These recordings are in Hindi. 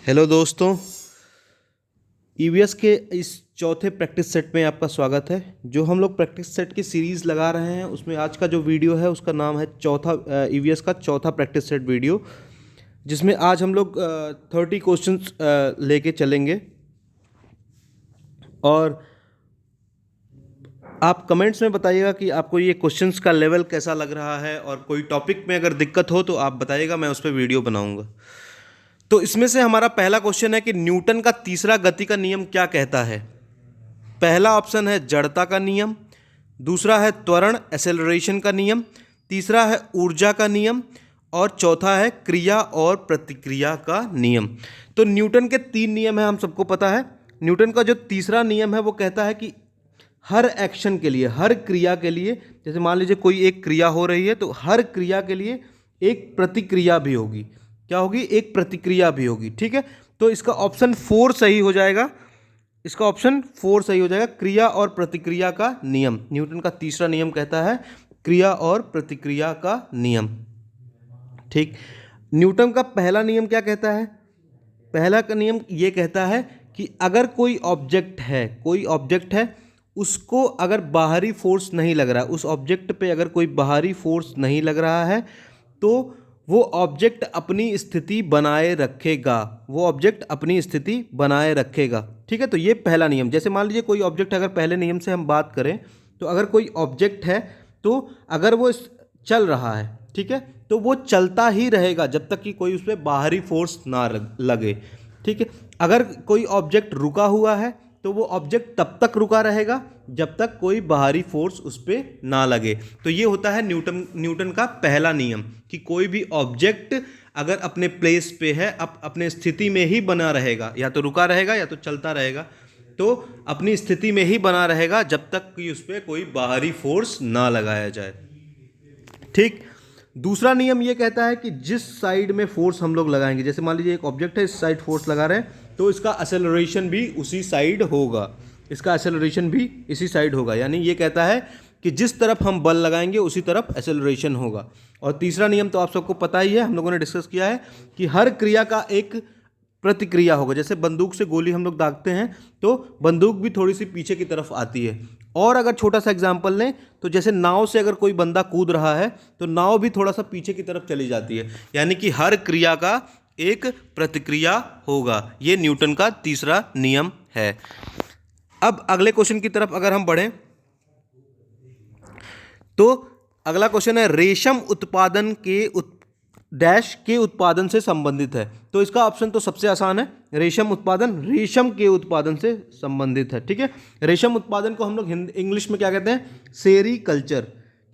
हेलो दोस्तों, ईवीएस के इस चौथे प्रैक्टिस सेट में आपका स्वागत है। जो हम लोग प्रैक्टिस सेट की सीरीज़ लगा रहे हैं उसमें आज का जो वीडियो है उसका नाम है चौथा ईवीएस का चौथा प्रैक्टिस सेट वीडियो, जिसमें आज हम लोग 30 क्वेश्चंस लेके चलेंगे। और आप कमेंट्स में बताइएगा कि आपको ये क्वेश्चंस का लेवल कैसा लग रहा है, और कोई टॉपिक में अगर दिक्कत हो तो आप बताइएगा, मैं उस पर वीडियो बनाऊंगा। तो इसमें से हमारा पहला क्वेश्चन है कि न्यूटन का तीसरा गति का नियम क्या कहता है। पहला ऑप्शन है जड़ता का नियम, दूसरा है त्वरण एक्सेलरेशन का नियम, तीसरा है ऊर्जा का नियम, और चौथा है क्रिया और प्रतिक्रिया का नियम। तो न्यूटन के 3 नियम हैं, हम सबको पता है। न्यूटन का जो तीसरा नियम है वो कहता है कि हर एक्शन के लिए, हर क्रिया के लिए, जैसे मान लीजिए कोई एक क्रिया हो रही है तो हर क्रिया के लिए एक प्रतिक्रिया भी होगी। क्या होगी? एक प्रतिक्रिया भी होगी। ठीक है, तो इसका ऑप्शन 4 सही हो जाएगा। इसका ऑप्शन 4 सही हो जाएगा, क्रिया और प्रतिक्रिया का नियम। न्यूटन का तीसरा नियम कहता है क्रिया और प्रतिक्रिया का नियम। ठीक, न्यूटन का पहला नियम क्या कहता है? पहला का नियम ये कहता है कि अगर कोई ऑब्जेक्ट है, उसको अगर बाहरी फोर्स नहीं लग रहा है, उस ऑब्जेक्ट पे अगर कोई बाहरी फोर्स नहीं लग रहा है, तो वो ऑब्जेक्ट अपनी स्थिति बनाए रखेगा। ठीक है, तो ये पहला नियम। जैसे मान लीजिए कोई ऑब्जेक्ट, अगर पहले नियम से हम बात करें तो अगर कोई ऑब्जेक्ट है तो अगर वो चल रहा है, ठीक है, तो वो चलता ही रहेगा जब तक कि कोई उस पर बाहरी फोर्स ना लगे। ठीक है, अगर कोई ऑब्जेक्ट रुका हुआ है तो वो ऑब्जेक्ट तब तक रुका रहेगा जब तक कोई बाहरी फोर्स उस पर ना लगे। तो ये होता है न्यूटन का पहला नियम कि कोई भी ऑब्जेक्ट अगर अपने प्लेस पे है, अपने स्थिति में ही बना रहेगा, या तो रुका रहेगा या तो चलता रहेगा, तो अपनी स्थिति में ही बना रहेगा जब तक कि उस पर कोई बाहरी फोर्स ना लगाया जाए। ठीक, दूसरा नियम ये कहता है कि जिस साइड में फोर्स हम लोग लगाएंगे, जैसे मान लीजिए एक ऑब्जेक्ट है, इस साइड फोर्स लगा रहे हैं, तो इसका एक्सेलरेशन भी उसी साइड होगा। यानी ये कहता है कि जिस तरफ हम बल लगाएंगे उसी तरफ एक्सेलरेशन होगा। और तीसरा नियम तो आप सबको पता ही है, हम लोगों ने डिस्कस किया है कि हर क्रिया का एक प्रतिक्रिया होगा। जैसे बंदूक से गोली हम लोग दागते हैं तो बंदूक भी थोड़ी सी पीछे की तरफ आती है। और अगर छोटा सा एग्जांपल लें तो जैसे नाव से अगर कोई बंदा कूद रहा है तो नाव भी थोड़ा सा पीछे की तरफ चली जाती है। यानी कि हर क्रिया का एक प्रतिक्रिया होगा। ये न्यूटन का तीसरा नियम है। अब अगले क्वेश्चन की तरफ अगर हम बढ़ें तो अगला क्वेश्चन है रेशम उत्पादन के डैश के उत्पादन से संबंधित है। तो इसका ऑप्शन तो सबसे आसान है, रेशम उत्पादन रेशम के उत्पादन से संबंधित है। ठीक है, रेशम उत्पादन को हम लोग इंग्लिश में क्या कहते हैं? सेरीकल्चर।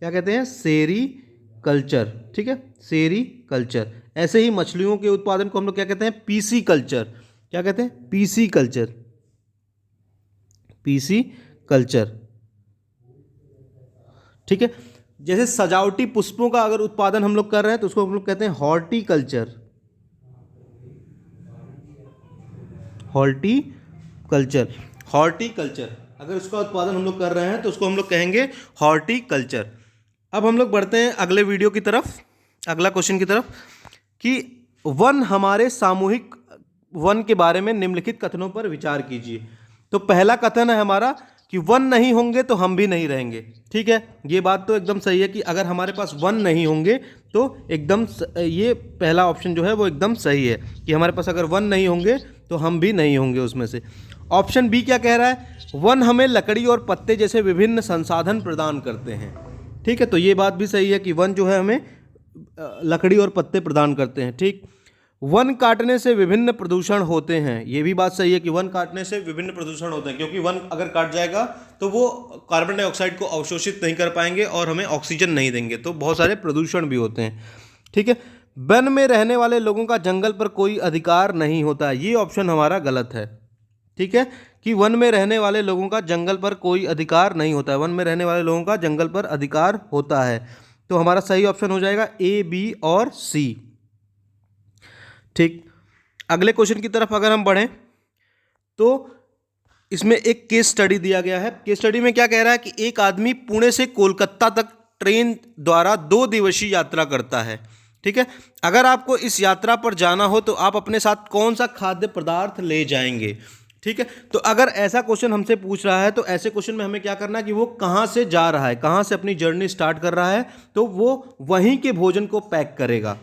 क्या कहते हैं? सेरीकल्चर। ठीक है, सेरीकल्चर। ऐसे ही मछलियों के उत्पादन को हम लोग क्या कहते हैं? पीसीकल्चर। क्या कहते हैं? पीसीकल्चर। पीसीकल्चर। ठीक है, जैसे सजावटी पुष्पों का अगर उत्पादन हम लोग कर रहे हैं तो उसको हम लोग कहते हैं हॉर्टिकल्चर। हॉर्टिकल्चर अगर उसका उत्पादन हम लोग कर रहे हैं तो उसको हम लोग कहेंगे हॉर्टिकल्चर। अब हम लोग बढ़ते हैं अगले वीडियो की तरफ, अगला क्वेश्चन की तरफ, कि वन हमारे सामूहिक वन के बारे में निम्नलिखित कथनों पर विचार कीजिए। तो पहला कथन है हमारा कि वन नहीं होंगे तो हम भी नहीं रहेंगे। ठीक है, ये बात तो एकदम सही है कि अगर हमारे पास वन नहीं होंगे तो एकदम ये पहला ऑप्शन जो है वो एकदम सही है कि हमारे पास अगर वन नहीं होंगे तो हम भी नहीं होंगे उसमें से। ऑप्शन बी क्या कह रहा है? वन हमें लकड़ी और पत्ते जैसे विभिन्न संसाधन प्रदान करते हैं। ठीक है, तो ये बात भी सही है कि वन जो है हमें लकड़ी और पत्ते प्रदान करते हैं। ठीक, वन काटने से विभिन्न प्रदूषण होते हैं। ये भी बात सही है कि वन काटने से विभिन्न प्रदूषण होते हैं, क्योंकि वन अगर काट जाएगा तो वो कार्बन डाइऑक्साइड को अवशोषित नहीं कर पाएंगे और हमें ऑक्सीजन नहीं देंगे, तो बहुत सारे प्रदूषण भी होते हैं। ठीक है, वन में रहने वाले लोगों का जंगल पर कोई अधिकार नहीं होता। ये ऑप्शन हमारा गलत है। ठीक है, कि वन में रहने वाले लोगों का जंगल पर कोई अधिकार नहीं होता है। वन में रहने वाले लोगों का जंगल पर अधिकार होता है। तो हमारा सही ऑप्शन हो जाएगा ए, बी और सी। ठीक, अगले क्वेश्चन की तरफ अगर हम बढ़ें तो इसमें एक केस स्टडी दिया गया है। केस स्टडी में क्या कह रहा है कि एक आदमी पुणे से कोलकाता तक ट्रेन द्वारा 2 दिवसीय यात्रा करता है। ठीक है। अगर आपको इस यात्रा पर जाना हो तो आप अपने साथ कौन सा खाद्य पदार्थ ले जाएंगे? ठीक है। तो अगर ऐसा क्वेश्चन हमसे पूछ रहा है तो ऐसे क्वेश्चन में हमें क्या करना है कि वो कहाँ से जा रहा है, कहाँ से अपनी जर्नी स्टार्ट कर रहा है, तो वो वहीं के भोजन को पैक करेगा।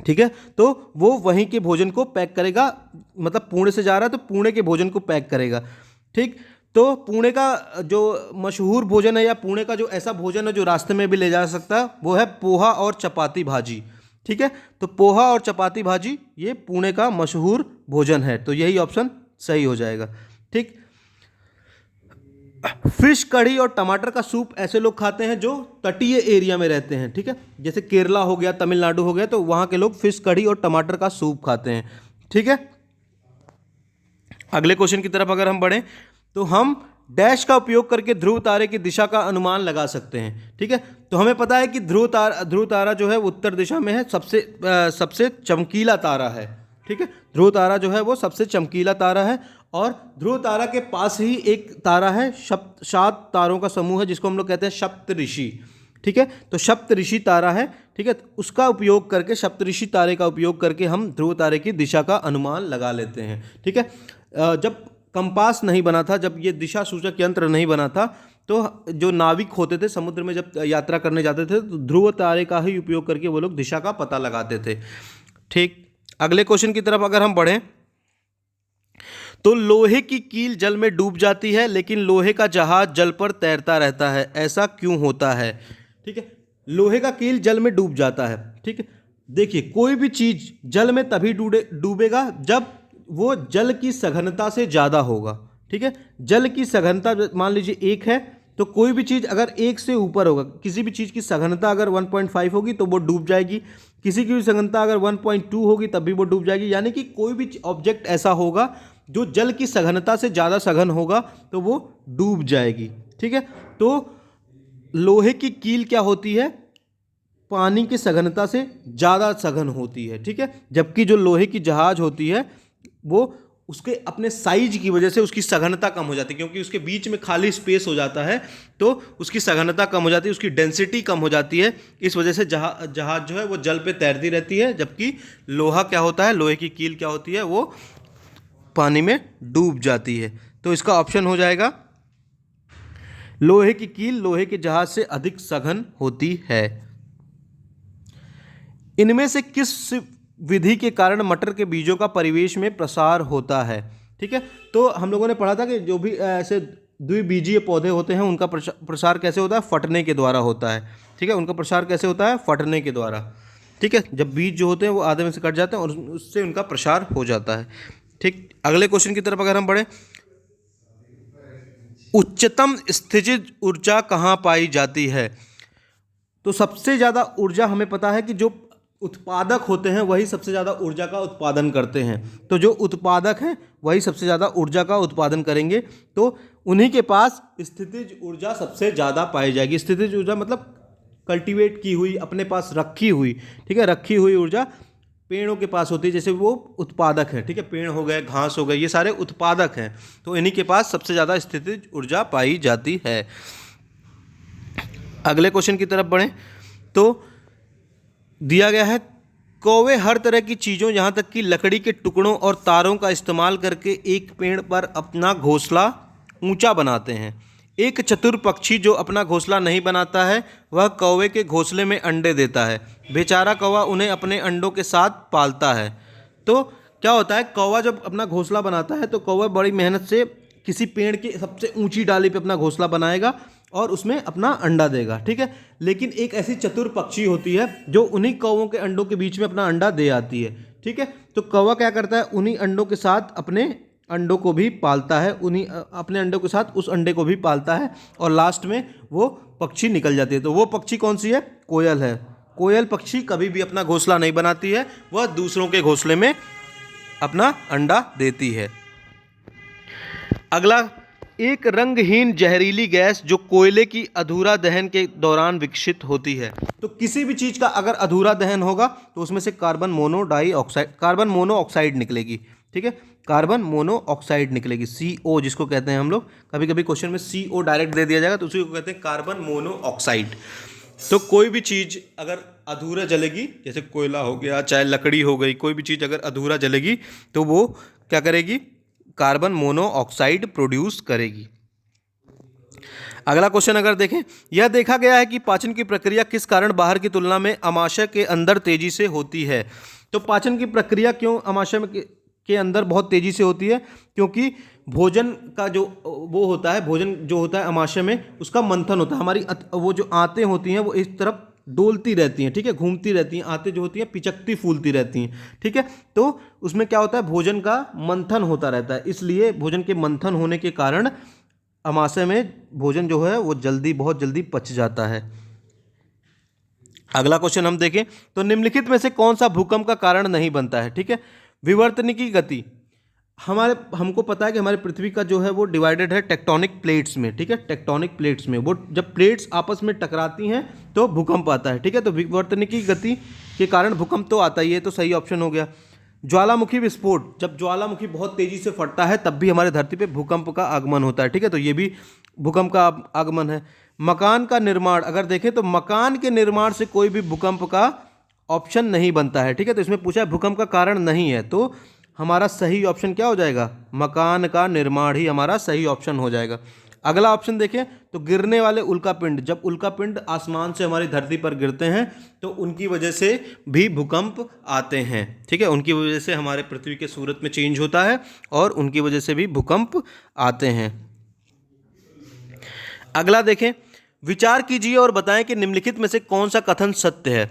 ठीक है, तो वो वहीं के भोजन को पैक करेगा, मतलब पुणे से जा रहा है तो पुणे के भोजन को पैक करेगा। ठीक, तो पुणे का जो मशहूर भोजन है या पुणे का जो ऐसा भोजन है जो रास्ते में भी ले जा सकता है वो है पोहा और चपाती भाजी। ठीक है, तो पोहा और चपाती भाजी ये पुणे का मशहूर भोजन है, तो यही ऑप्शन सही हो जाएगा। ठीक, फिश कढ़ी और टमाटर का सूप ऐसे लोग खाते हैं जो तटीय एरिया में रहते हैं। ठीक है, जैसे केरला हो गया, तमिलनाडु हो गया, तो वहाँ के लोग फिश कढ़ी और टमाटर का सूप खाते हैं। ठीक है, अगले क्वेश्चन की तरफ अगर हम बढ़ें तो हम डैश का उपयोग करके ध्रुव तारे की दिशा का अनुमान लगा सकते हैं। ठीक है, तो हमें पता है कि ध्रुव तारा जो है वो उत्तर दिशा में है, सबसे चमकीला तारा है। ठीक है, ध्रुव तारा जो है वो सबसे चमकीला तारा है और ध्रुव तारा के पास ही एक तारा है, 7 तारों का समूह है जिसको हम लोग कहते हैं सप्तऋषि। ठीक है, तो सप्तऋषि तारा है। ठीक है, उसका उपयोग करके, सप्तऋषि तारे का उपयोग करके हम ध्रुव तारे की दिशा का अनुमान लगा लेते हैं। ठीक है, जब कंपास नहीं बना था, जब ये दिशा सूचक यंत्र नहीं बना था, तो जो नाविक होते थे समुद्र में जब यात्रा करने जाते थे तो ध्रुव तारे का ही उपयोग करके वो लोग दिशा का पता लगाते थे। ठीक, अगले क्वेश्चन की तरफ अगर हम बढ़ें तो लोहे की कील जल में डूब जाती है लेकिन लोहे का जहाज जल पर तैरता रहता है, ऐसा क्यों होता है? ठीक है, लोहे का कील जल में डूब जाता है। ठीक है, देखिए कोई भी चीज जल में तभी डूबेगा जब वो जल की सघनता से ज़्यादा होगा। ठीक है, जल की सघनता मान लीजिए 1 है तो कोई भी चीज़ अगर 1 से ऊपर होगा, किसी भी चीज़ की सघनता अगर 1.5 होगी तो वो डूब जाएगी, किसी की भी सघनता अगर 1.2 होगी तब भी वो डूब जाएगी। यानी कि कोई भी ऑब्जेक्ट ऐसा होगा जो जल की सघनता से ज़्यादा सघन होगा तो वो डूब जाएगी। ठीक है, तो लोहे की कील क्या होती है? पानी की सघनता से ज़्यादा सघन होती है। ठीक है, जबकि जो लोहे की जहाज होती है वो उसके अपने साइज की वजह से उसकी सघनता कम हो जाती है, क्योंकि उसके बीच में खाली स्पेस हो जाता है तो उसकी सघनता कम हो जाती है, उसकी डेंसिटी कम हो जाती है। इस वजह से जहाज जो है वो जल पे तैरती रहती है, जबकि लोहा क्या होता है, लोहे की कील क्या होती है, वो पानी में डूब जाती है। तो इसका ऑप्शन हो जाएगा लोहे की कील लोहे के जहाज से अधिक सघन होती है। इनमें से किस विधि के कारण मटर के बीजों का परिवेश में प्रसार होता है? ठीक है, तो हम लोगों ने पढ़ा था कि जो भी ऐसे द्विबीजीय पौधे होते हैं उनका प्रसार कैसे होता है? फटने के द्वारा होता है। ठीक है, उनका प्रसार कैसे होता है? फटने के द्वारा। ठीक है, जब बीज जो होते हैं वो आधे में से कट जाते हैं और उससे उनका प्रसार हो जाता है। ठीक, अगले क्वेश्चन की तरफ अगर हम बढ़ें, उच्चतम स्थितिज ऊर्जा कहाँ पाई जाती है? तो सबसे ज़्यादा ऊर्जा हमें पता है कि जो उत्पादक होते हैं वही सबसे ज़्यादा ऊर्जा का उत्पादन करते हैं। तो जो उत्पादक हैं वही सबसे ज़्यादा ऊर्जा का उत्पादन करेंगे, तो उन्हीं के पास स्थितिज ऊर्जा सबसे ज़्यादा पाई जाएगी। स्थितिज ऊर्जा मतलब कल्टीवेट की हुई, अपने पास रखी हुई। ठीक है, रखी हुई ऊर्जा पेड़ों के पास होती है, जैसे वो उत्पादक है। ठीक है, पेड़ हो गए, घास हो गए, ये सारे उत्पादक हैं, तो इन्हीं के पास सबसे ज़्यादा स्थितिज ऊर्जा पाई जाती है। अगले क्वेश्चन की तरफ बढ़ें तो दिया गया है, कौवे हर तरह की चीज़ों यहाँ तक कि लकड़ी के टुकड़ों और तारों का इस्तेमाल करके एक पेड़ पर अपना घोंसला ऊंचा बनाते हैं। एक चतुर पक्षी जो अपना घोंसला नहीं बनाता है वह कौवे के घोंसले में अंडे देता है। बेचारा कौवा उन्हें अपने अंडों के साथ पालता है। तो क्या होता है, कौवा जब अपना घोंसला बनाता है तो कौवा बड़ी मेहनत से किसी पेड़ की सबसे ऊंची डाली पे अपना घोंसला बनाएगा और उसमें अपना अंडा देगा। ठीक है, लेकिन एक ऐसी चतुर पक्षी होती है जो उन्हीं कौवों के अंडों के बीच में अपना अंडा दे आती है। ठीक है, तो कौवा क्या करता है, उन्हीं अंडों के साथ अपने अंडों को भी पालता है, उन्हीं अपने अंडों के साथ उस अंडे को भी पालता है और लास्ट में वो पक्षी निकल जाती है। तो वो पक्षी कौन सी है? कोयल है। कोयल पक्षी कभी भी अपना घोंसला नहीं बनाती है, वह दूसरों के घोंसले में अपना अंडा देती है। अगला, एक रंगहीन जहरीली गैस जो कोयले की अधूरा दहन के दौरान विकसित होती है। तो किसी भी चीज़ का अगर अधूरा दहन होगा तो उसमें से कार्बन मोनोऑक्साइड निकलेगी। ठीक है, कार्बन मोनोऑक्साइड निकलेगी, CO जिसको कहते हैं हम लोग। कभी कभी क्वेश्चन में CO डायरेक्ट दे दिया जाएगा तो उसी को कहते हैं कार्बन मोनोऑक्साइड। तो कोई भी चीज़ अगर अधूरा जलेगी, जैसे कोयला हो गया, चाहे लकड़ी हो गई, कोई भी चीज़ अगर अधूरा जलेगी तो वो क्या करेगी, कार्बन मोनोऑक्साइड प्रोड्यूस करेगी। अगला क्वेश्चन अगर देखें, यह देखा गया है कि पाचन की प्रक्रिया किस कारण बाहर की तुलना में अमाशय के अंदर तेजी से होती है। तो पाचन की प्रक्रिया क्यों अमाशय में के अंदर बहुत तेजी से होती है, क्योंकि भोजन का जो वो होता है, भोजन जो होता है अमाशय में, उसका मंथन होता है। हमारी वो जो आंतें होती हैं वो इस तरफ डोलती रहती हैं, ठीक है, घूमती रहती हैं, आंतें जो होती हैं पिचकती फूलती रहती हैं, ठीक है। तो उसमें क्या होता है, भोजन का मंथन होता रहता है, इसलिए भोजन के मंथन होने के कारण अमाशय में भोजन जो है वो जल्दी, बहुत जल्दी पच जाता है। अगला क्वेश्चन हम देखें तो निम्नलिखित में से कौन सा भूकंप का कारण नहीं बनता है, ठीक है। विवर्तनिकी गति, हमको पता है कि हमारी पृथ्वी का जो है वो डिवाइडेड है टेक्टोनिक प्लेट्स में, ठीक है, टेक्टोनिक प्लेट्स में। वो जब प्लेट्स आपस में टकराती हैं तो भूकंप आता है, ठीक है। तो विवर्तनिकी गति के कारण भूकंप तो आता ही है, तो सही ऑप्शन हो गया। ज्वालामुखी विस्फोट, जब ज्वालामुखी बहुत तेजी से फटता है तब भी हमारे धरती पे भूकंप का आगमन होता है, ठीक है, तो ये भी भूकंप का आगमन है। मकान का निर्माण, अगर देखें तो मकान के निर्माण से कोई भी भूकंप का ऑप्शन नहीं बनता है, ठीक है। तो इसमें पूछा है भूकंप का कारण नहीं है, तो हमारा सही ऑप्शन क्या हो जाएगा, मकान का निर्माण ही हमारा सही ऑप्शन हो जाएगा। अगला ऑप्शन देखें तो गिरने वाले उल्कापिंड, जब उल्कापिंड आसमान से हमारी धरती पर गिरते हैं तो उनकी वजह से भी भूकंप आते हैं, ठीक है, उनकी वजह से हमारे पृथ्वी के सूरत में चेंज होता है और उनकी वजह से भी भूकंप आते हैं। अगला देखें, विचार कीजिए और बताएं कि निम्नलिखित में से कौन सा कथन सत्य है।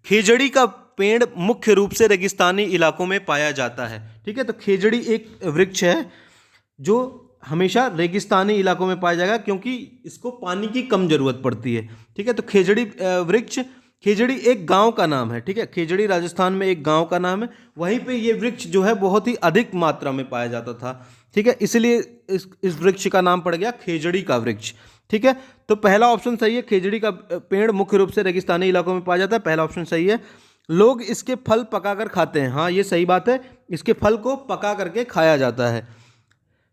खेजड़ी का पेड़ मुख्य रूप से रेगिस्तानी इलाकों में पाया जाता है, ठीक है। तो खेजड़ी एक वृक्ष है जो हमेशा रेगिस्तानी इलाकों में पाया जाएगा, क्योंकि इसको पानी की कम जरूरत पड़ती है, ठीक है। तो खेजड़ी वृक्ष, खेजड़ी एक गांव का नाम है, ठीक है, खेजड़ी राजस्थान में एक गांव का नाम है, वहीं पे ये वृक्ष जो है बहुत ही अधिक मात्रा में पाया जाता था, ठीक है, इसलिए इस वृक्ष का नाम पड़ गया खेजड़ी का वृक्ष, ठीक है। तो पहला ऑप्शन सही है, खेजड़ी का पेड़ मुख्य रूप से रेगिस्तानी इलाकों में पाया जाता है, पहला ऑप्शन सही है। लोग इसके फल पकाकर खाते हैं, हाँ ये सही बात है, इसके फल को पका करके खाया जाता है,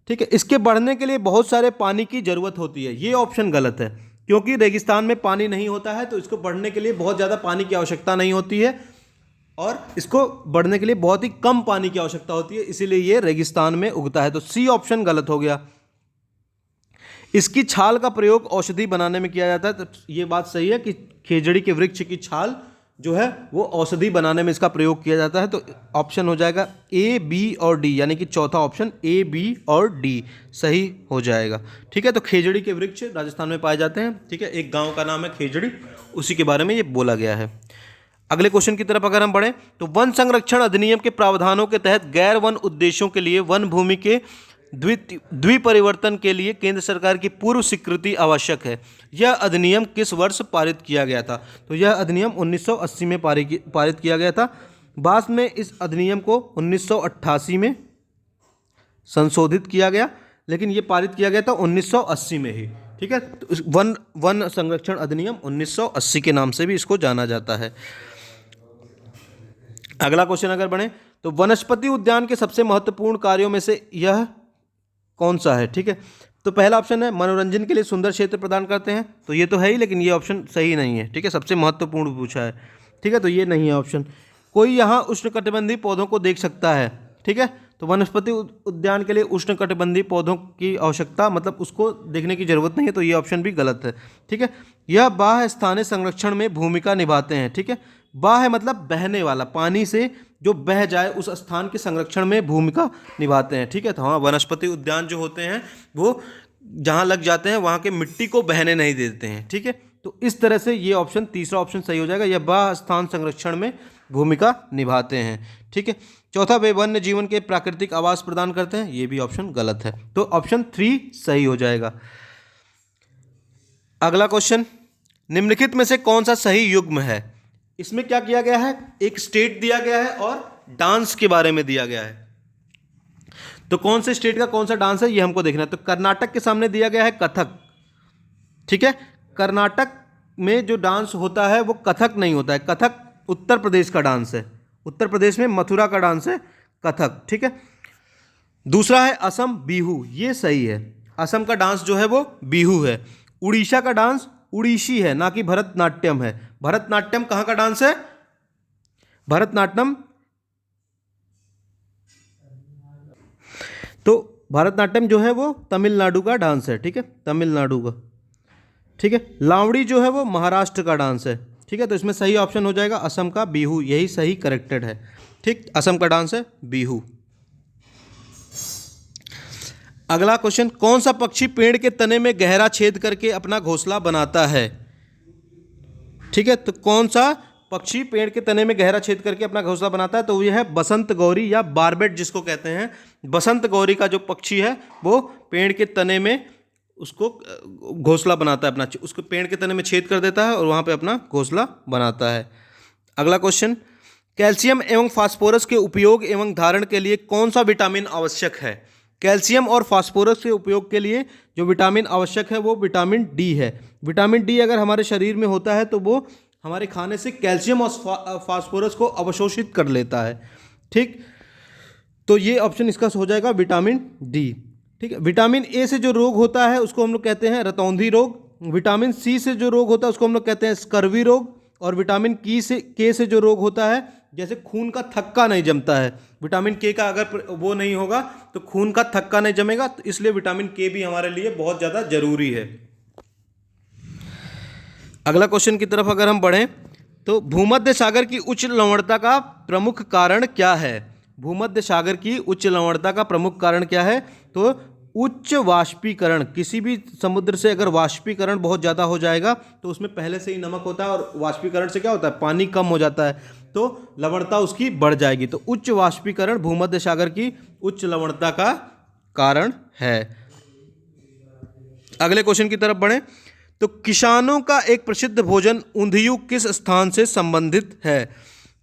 ठीक है। इसके बढ़ने के लिए बहुत सारे पानी की जरूरत होती है, ये ऑप्शन गलत है, क्योंकि रेगिस्तान में पानी नहीं होता है तो इसको बढ़ने के लिए बहुत ज़्यादा पानी की आवश्यकता नहीं होती है और इसको बढ़ने के लिए बहुत ही कम पानी की आवश्यकता होती है, इसीलिए ये रेगिस्तान में उगता है, तो सी ऑप्शन गलत हो गया। इसकी छाल का प्रयोग औषधि बनाने में किया जाता है, तो ये बात सही है कि खेजड़ी के वृक्ष की छाल जो है वो औषधि बनाने में इसका प्रयोग किया जाता है, तो ऑप्शन हो जाएगा ए, बी और डी, यानी कि चौथा ऑप्शन ए, बी और डी सही हो जाएगा, ठीक है। तो खेजड़ी के वृक्ष राजस्थान में पाए जाते हैं, ठीक है, एक गांव का नाम है खेजड़ी, उसी के बारे में ये बोला गया है। अगले क्वेश्चन की तरफ अगर हम बढ़ें तो वन संरक्षण अधिनियम के प्रावधानों के तहत गैर वन उद्देश्यों के लिए वन भूमि के द्विपरिवर्तन के लिए केंद्र सरकार की पूर्व स्वीकृति आवश्यक है। यह अधिनियम किस वर्ष पारित किया गया था? तो यह अधिनियम 1980 में पारित किया गया था। बाद में इस अधिनियम को 1988 में संशोधित किया गया, लेकिन ये पारित किया गया था 1980 में ही, ठीक है। तो वन संरक्षण अधिनियम 1980 के नाम से भी इसको जाना जाता है। अगला क्वेश्चन अगर बढ़े तो वनस्पति उद्यान के सबसे महत्वपूर्ण कार्यों में से यह कौन सा है, ठीक है। तो पहला ऑप्शन है मनोरंजन के लिए सुंदर क्षेत्र प्रदान करते हैं, तो ये तो है ही, लेकिन ये ऑप्शन सही नहीं है, ठीक है, सबसे महत्वपूर्ण पूछा है, ठीक है, तो ये नहीं है ऑप्शन। कोई यहाँ उष्णकटिबंधीय पौधों को देख सकता है, ठीक है, तो वनस्पति उद्यान के लिए उष्णकटिबंधीय पौधों की आवश्यकता, मतलब उसको देखने की जरूरत नहीं है, तो ये ऑप्शन भी गलत है, ठीक है। यह बाह्य स्थानीय संरक्षण में भूमिका निभाते हैं, ठीक है, बाह्य मतलब बहने वाला, पानी से जो बह जाए उस स्थान के संरक्षण में भूमिका निभाते हैं, ठीक है। तो हाँ, वनस्पति उद्यान जो होते हैं वो जहाँ लग जाते हैं वहाँ के मिट्टी को बहने नहीं देते हैं, ठीक है। तो इस तरह से ये ऑप्शन, तीसरा ऑप्शन सही हो जाएगा, यह बाह्य स्थान संरक्षण में भूमिका निभाते हैं, ठीक है। चौथा, वे वन्य जीवन के प्राकृतिक आवास प्रदान करते हैं, ये भी ऑप्शन गलत है, तो ऑप्शन 3 सही हो जाएगा। अगला क्वेश्चन, निम्नलिखित में से कौन सा सही युग्म है? इसमें क्या किया गया है, एक स्टेट दिया गया है और डांस के बारे में दिया गया है, तो कौन से स्टेट का कौन सा डांस है ये हमको देखना है। तो कर्नाटक के सामने दिया गया है कथक, ठीक है, कर्नाटक में जो डांस होता है वो कथक नहीं होता है, कथक उत्तर प्रदेश का डांस है, उत्तर प्रदेश में मथुरा का डांस है कथक, ठीक है। दूसरा है असम बिहू, ये सही है, असम का डांस जो है वो बिहू है। उड़ीसा का डांस उड़ीसी है, ना कि भरतनाट्यम है। भरतनाट्यम कहाँ का डांस है? भरतनाट्यम, तो भरतनाट्यम जो है वो तमिलनाडु का डांस है, ठीक है, तमिलनाडु का, ठीक है। लावड़ी जो है वो महाराष्ट्र का डांस है, ठीक है। तो इसमें सही ऑप्शन हो जाएगा असम का बिहू, यही सही करेक्टेड है, ठीक। असम का डांस है बिहू। अगला क्वेश्चन, कौन सा पक्षी पेड़ के तने में गहरा छेद करके अपना घोंसला बनाता है? ठीक है, तो कौन सा पक्षी पेड़ के तने में गहरा छेद करके अपना घोंसला बनाता है? तो यह है बसंत गौरी या बारबेट जिसको कहते हैं। बसंत गौरी का जो पक्षी है वो पेड़ के तने में उसको घोंसला बनाता है, अपना उसको पेड़ के तने में छेद कर देता है और वहाँ पे अपना घोंसला बनाता है। अगला क्वेश्चन, कैल्शियम एवं फास्फोरस के उपयोग एवं धारण के लिए कौन सा विटामिन आवश्यक है? कैल्शियम और फास्फोरस के उपयोग के लिए जो विटामिन आवश्यक है वो विटामिन डी है। विटामिन डी अगर हमारे शरीर में होता है तो वो हमारे खाने से कैल्शियम और फास्फोरस को अवशोषित कर लेता है, ठीक। तो ये ऑप्शन इसका हो जाएगा विटामिन डी, ठीक है। विटामिन ए से जो रोग होता है उसको हम लोग कहते हैं रतौंधी रोग। विटामिन सी से जो रोग होता है उसको हम लोग कहते हैं स्कर्वी रोग। और विटामिन के से जो रोग होता है, जैसे खून का थक्का नहीं जमता है, विटामिन के का अगर वो नहीं होगा तो खून का थक्का नहीं जमेगा, तो इसलिए विटामिन के भी हमारे लिए बहुत ज़्यादा जरूरी है। अगला क्वेश्चन की तरफ अगर हम बढ़ें तो भूमध्य सागर की उच्च लवणता का प्रमुख कारण क्या है? भूमध्य सागर की उच्च लवणता का प्रमुख कारण क्या है? तो उच्च वाष्पीकरण। किसी भी समुद्र से अगर वाष्पीकरण बहुत ज़्यादा हो जाएगा तो उसमें पहले से ही नमक होता है और वाष्पीकरण से क्या होता है, पानी कम हो जाता है, तो लवणता उसकी बढ़ जाएगी। तो उच्च वाष्पीकरण भूमध्य सागर की उच्च लवणता का कारण है। अगले क्वेश्चन की तरफ बढ़ें तो किसानों का एक प्रसिद्ध भोजन ऊंधियू किस स्थान से संबंधित है?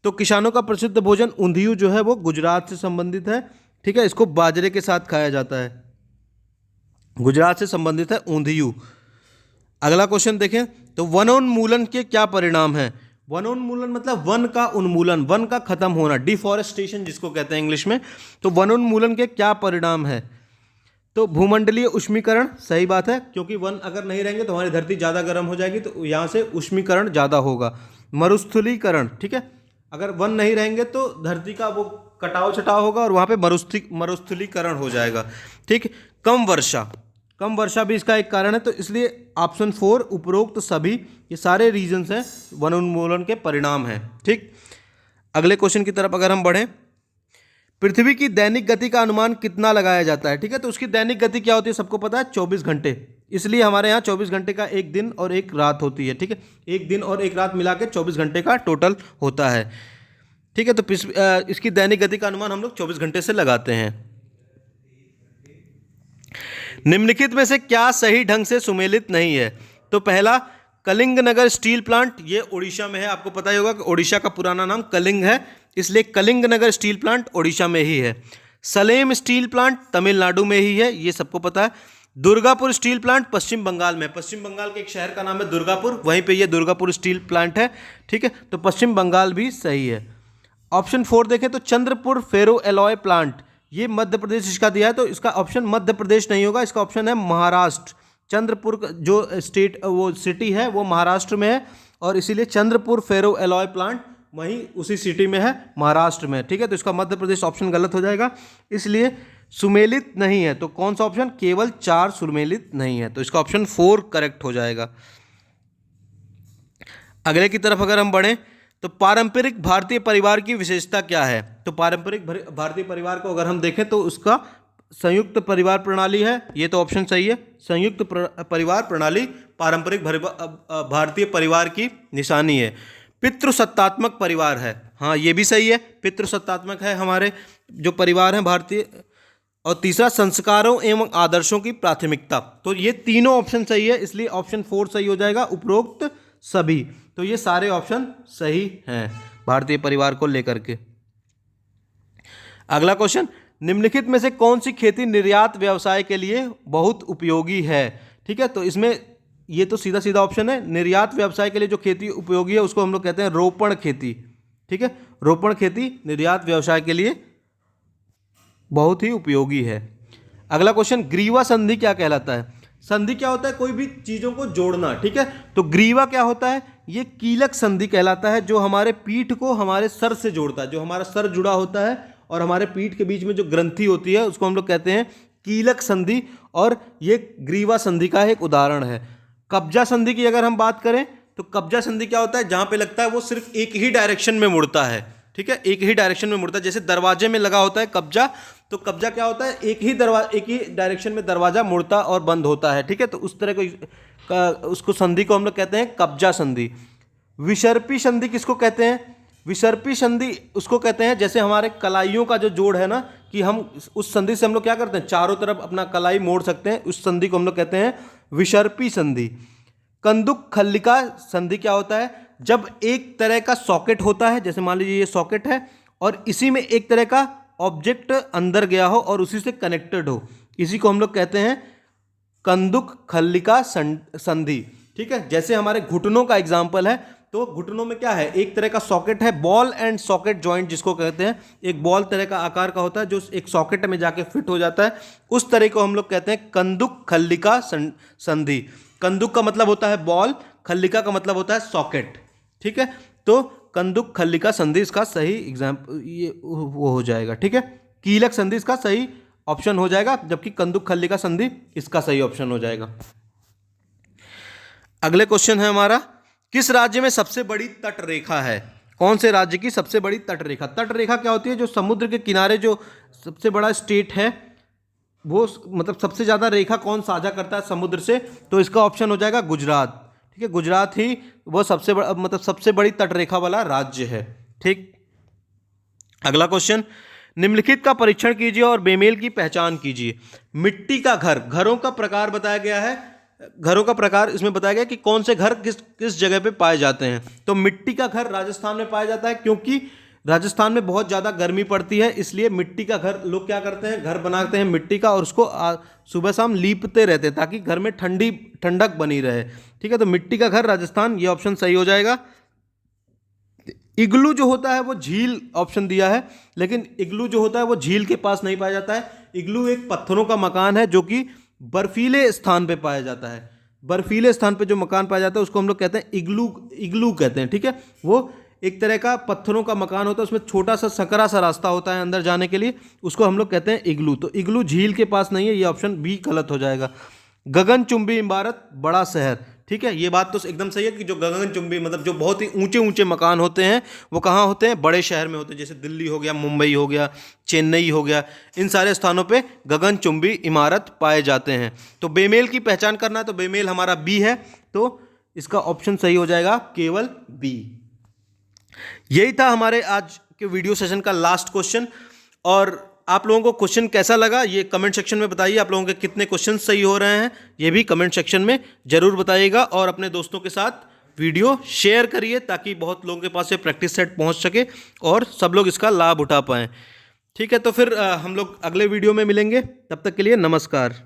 तो किसानों का प्रसिद्ध भोजन ऊंधियू जो है वो गुजरात से संबंधित है, ठीक है। इसको बाजरे के साथ खाया जाता है, गुजरात से संबंधित है ऊंधियू। अगला क्वेश्चन देखें तो वनोन्मूलन के क्या परिणाम हैं? वनोन्मूलन मतलब वन का उन्मूलन, वन का खत्म होना, डिफॉरेस्टेशन जिसको कहते हैं इंग्लिश में। तो वनोन्मूलन के क्या परिणाम है? तो भूमंडलीय उष्मीकरण, सही बात है, क्योंकि वन अगर नहीं रहेंगे तो हमारी धरती ज़्यादा गर्म हो जाएगी, तो यहाँ से उष्मीकरण ज़्यादा होगा। मरुस्थलीकरण, ठीक है, अगर वन नहीं रहेंगे तो धरती का वो कटाव छटाव होगा और वहाँ पे मरुस्थलीकरण हो जाएगा, ठीक। कम वर्षा भी इसका एक कारण है, तो इसलिए ऑप्शन 4 उपरोक्त सभी ये सारे रीजंस हैं वनोन्मूलन के परिणाम हैं, ठीक। अगले क्वेश्चन की तरफ अगर हम बढ़ें, पृथ्वी की दैनिक गति का अनुमान कितना लगाया जाता है? ठीक है, तो उसकी दैनिक गति क्या होती है सबको पता है, 24 घंटे। इसलिए हमारे यहाँ 24 घंटे का एक दिन और एक रात होती है, ठीक है। एक दिन और एक रात मिला के 24 घंटे का टोटल होता है, ठीक है। तो इसकी दैनिक गति का अनुमान हम लोग 24 घंटे से लगाते हैं। निम्नलिखित में से क्या सही ढंग से सुमेलित नहीं है? तो पहला, कलिंगनगर स्टील प्लांट, ये उड़ीसा में है। आपको पता ही होगा कि उड़ीसा का पुराना नाम कलिंग है, इसलिए कलिंगनगर स्टील प्लांट उड़ीसा में ही है। सलेम स्टील प्लांट तमिलनाडु में ही है, ये सबको पता है। दुर्गापुर स्टील प्लांट पश्चिम बंगाल में, पश्चिम बंगाल के एक शहर का नाम है दुर्गापुर, वहीं पे ये दुर्गापुर स्टील प्लांट है, ठीक है। तो पश्चिम बंगाल भी सही है। ऑप्शन 4 देखें तो चंद्रपुर फेरो एलॉय प्लांट, ये मध्य प्रदेश इसका दिया है, तो इसका ऑप्शन मध्य प्रदेश नहीं होगा, इसका ऑप्शन है महाराष्ट्र। चंद्रपुर जो स्टेट वो सिटी है वो महाराष्ट्र में है, और इसीलिए चंद्रपुर फेरो एलॉय प्लांट वहीं उसी सिटी में है, महाराष्ट्र में, ठीक है। तो इसका मध्य प्रदेश ऑप्शन गलत हो जाएगा, इसलिए सुमेलित नहीं है। तो कौन सा ऑप्शन? केवल 4 सुमेलित नहीं है, तो इसका ऑप्शन 4 करेक्ट हो जाएगा। अगले की तरफ अगर हम बढ़ें तो पारंपरिक भारतीय परिवार की विशेषता क्या है? तो पारंपरिक भारतीय परिवार को अगर हम देखें तो उसका संयुक्त परिवार प्रणाली है, ये तो ऑप्शन सही है। संयुक्त परिवार प्रणाली पारंपरिक भारतीय परिवार की निशानी है। पितृसत्तात्मक परिवार है, हाँ ये भी सही है, पितृसत्तात्मक है हमारे जो परिवार हैं भारतीय। और तीसरा, संस्कारों एवं आदर्शों की प्राथमिकता, तो ये तीनों ऑप्शन सही है, इसलिए ऑप्शन 4 सही हो जाएगा, उपरोक्त सभी। तो ये सारे ऑप्शन सही हैं भारतीय परिवार को लेकर के। अगला क्वेश्चन, निम्नलिखित में से कौन सी खेती निर्यात व्यवसाय के लिए बहुत उपयोगी है? ठीक है, तो इसमें ये तो सीधा सीधा ऑप्शन है, निर्यात व्यवसाय के लिए जो खेती उपयोगी है उसको हम लोग कहते हैं रोपण खेती, ठीक है। रोपण खेती निर्यात व्यवसाय के लिए बहुत ही उपयोगी है। अगला क्वेश्चन, ग्रीवा संधि क्या कहलाता है? संधि क्या होता है? कोई भी चीजों को जोड़ना, ठीक है। तो ग्रीवा क्या होता है? ये कीलक संधि कहलाता है, जो हमारे पीठ को हमारे सर से जोड़ता है। जो हमारा सर जुड़ा होता है और हमारे पीठ के बीच में जो ग्रंथि होती है उसको हम लोग कहते हैं कीलक संधि, और ये ग्रीवा संधि का एक उदाहरण है। कब्जा संधि की अगर हम बात करें तो कब्जा संधि क्या होता है? जहां पे लगता है वो सिर्फ एक ही डायरेक्शन में मुड़ता है, ठीक है, एक ही डायरेक्शन में मुड़ता है। जैसे दरवाजे में लगा होता है कब्जा, तो कब्जा क्या होता है? एक ही डायरेक्शन में दरवाजा मुड़ता और बंद होता है, ठीक है। तो उस तरह उसको संधि को हम लोग कहते हैं कब्जा संधि। विसर्पी संधि किसको कहते हैं? विसर्पी संधि उसको कहते हैं जैसे हमारे कलाइयों का जो जोड़ है ना, कि हम उस संधि से हम लोग क्या करते हैं? चारों तरफ अपना कलाई मोड़ सकते हैं। उस संधि को हम लोग कहते हैं विसर्पी संधि। कंदुक खल्लिका संधि क्या होता है? जब एक तरह का सॉकेट होता है, जैसे मान लीजिए ये सॉकेट है और इसी में एक तरह का ऑब्जेक्ट अंदर गया हो और उसी से कनेक्टेड हो, इसी को हम लोग कहते हैं कंदुक खल्लिका संधि, ठीक है। जैसे हमारे घुटनों का एग्जाम्पल है, तो घुटनों में क्या है? एक तरह का सॉकेट है, बॉल एंड सॉकेट जॉइंट जिसको कहते हैं। एक बॉल तरह का आकार का होता है जो एक सॉकेट में जाके फिट हो जाता है, उस तरह को हम लोग कहते हैं कंदुक खल्लिका संधि। कंदुक का मतलब होता है बॉल, खल्लिका का मतलब होता है सॉकेट, ठीक है। तो कंदुक खल्लिका संधि इसका सही एग्जाम्पल ये वो हो जाएगा, ठीक है। कीलक संधि इसका सही ऑप्शन हो जाएगा, जबकि कंदुक खल्लिका संधि इसका सही ऑप्शन हो जाएगा। अगले क्वेश्चन है हमारा, किस राज्य में सबसे बड़ी तट रेखा है? कौन से राज्य की सबसे बड़ी तट रेखा? तट रेखा क्या होती है? जो समुद्र के किनारे जो सबसे बड़ा स्टेट है, वो मतलब सबसे ज़्यादा रेखा कौन साझा करता है समुद्र से? तो इसका ऑप्शन हो जाएगा गुजरात, ठीक है। गुजरात ही वो सबसे बड़ा मतलब सबसे बड़ी तट रेखा वाला राज्य है, ठीक। अगला क्वेश्चन, निम्नलिखित का परीक्षण कीजिए और बेमेल की पहचान कीजिए। मिट्टी का घर, घरों का प्रकार बताया गया है। घरों का प्रकार इसमें बताया गया कि कौन से घर किस जगह पे पाए जाते हैं। तो मिट्टी का घर राजस्थान में पाया जाता है, क्योंकि राजस्थान में बहुत ज़्यादा गर्मी पड़ती है, इसलिए मिट्टी का घर लोग क्या करते हैं? घर बनाते हैं मिट्टी का और उसको सुबह शाम लीपते रहते हैं ताकि घर में ठंडक बनी रहे, ठीक है। तो मिट्टी का घर राजस्थान, ये ऑप्शन सही हो जाएगा। इग्लू जो होता है वो झील ऑप्शन दिया है, लेकिन इग्लू जो होता है वो झील के पास नहीं पाया जाता है। इग्लू एक पत्थरों का मकान है जो कि बर्फीले स्थान पे पाया जाता है। बर्फीले स्थान पे जो मकान पाया जाता है उसको हम लोग कहते हैं इग्लू कहते हैं, ठीक है। वो एक तरह का पत्थरों का मकान होता है, उसमें छोटा सा सकरा सा रास्ता होता है अंदर जाने के लिए, उसको हम लोग कहते हैं इग्लू। तो इग्लू झील के पास नहीं है, ये ऑप्शन बी गलत हो जाएगा। गगनचुंबी इमारत, बड़ा शहर, ठीक है। ये बात तो एकदम सही है कि जो गगनचुंबी मतलब जो बहुत ही ऊंचे ऊंचे मकान होते हैं वो कहाँ होते हैं? बड़े शहर में होते हैं, जैसे दिल्ली हो गया, मुंबई हो गया, चेन्नई हो गया, इन सारे स्थानों पे गगनचुंबी इमारत पाए जाते हैं। तो बेमेल की पहचान करना है, तो बेमेल हमारा बी है, तो इसका ऑप्शन सही हो जाएगा केवल बी। यही था हमारे आज के वीडियो सेशन का लास्ट क्वेश्चन। और आप लोगों को क्वेश्चन कैसा लगा ये कमेंट सेक्शन में बताइए। आप लोगों के कितने क्वेश्चन सही हो रहे हैं ये भी कमेंट सेक्शन में जरूर बताइएगा, और अपने दोस्तों के साथ वीडियो शेयर करिए ताकि बहुत लोगों के पास ये प्रैक्टिस सेट पहुंच सके और सब लोग इसका लाभ उठा पाएँ, ठीक है। तो फिर हम लोग अगले वीडियो में मिलेंगे, तब तक के लिए नमस्कार।